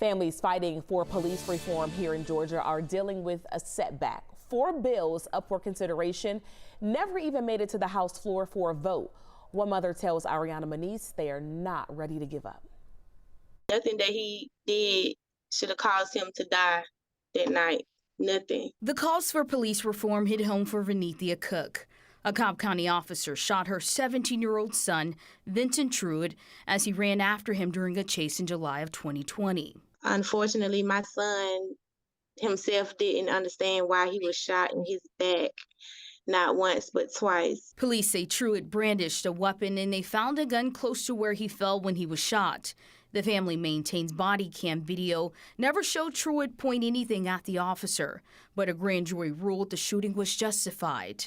Families fighting for police reform here in Georgia are dealing with a setback. 4 bills up for consideration never even made it to the House floor for a vote. One mother tells Ariana Maniz they are not ready to give up. Nothing that he did should have caused him to die that night. Nothing. The calls for police reform hit home for Venethia Cook. A Cobb County officer shot her 17-year-old son, Vincent Truitt, as he ran after him during a chase in July of 2020. Unfortunately, my son himself didn't understand why he was shot in his back, not once, but twice. Police say Truitt brandished a weapon and they found a gun close to where he fell when he was shot. The family maintains body cam video never showed Truitt point anything at the officer, but a grand jury ruled the shooting was justified.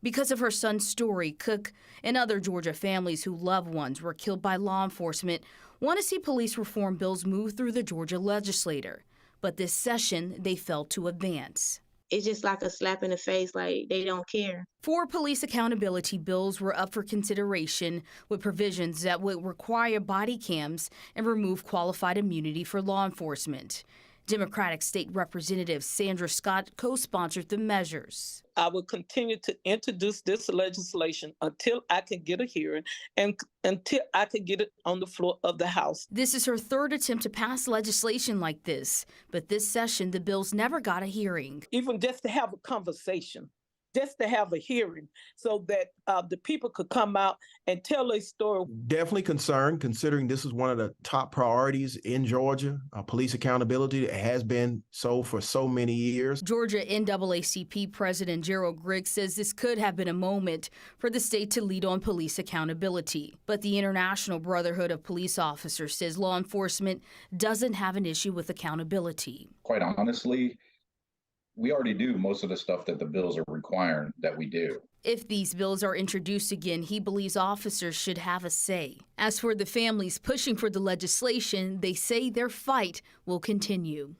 Because of her son's story, Cook and other Georgia families whose loved ones were killed by law enforcement want to see police reform bills move through the Georgia legislature. But this session, they failed to advance. It's just like a slap in the face, like they don't care. 4 police accountability bills were up for consideration with provisions that would require body cams and remove qualified immunity for law enforcement. Democratic State Representative Sandra Scott co-sponsored the measures. I will continue to introduce this legislation until I can get a hearing and until I can get it on the floor of the House. This is her 3rd attempt to pass legislation like this, but this session the bills never got a hearing. Even just to have a conversation, just to have a hearing so that the people could come out and tell their story. Definitely concerned, considering this is one of the top priorities in Georgia, police accountability. It has been so for so many years. Georgia NAACP President Gerald Griggs says this could have been a moment for the state to lead on police accountability. But the International Brotherhood of Police Officers says law enforcement doesn't have an issue with accountability. Quite honestly, we already do most of the stuff that the bills are requiring that we do. If these bills are introduced again, he believes officers should have a say. As for the families pushing for the legislation, they say their fight will continue.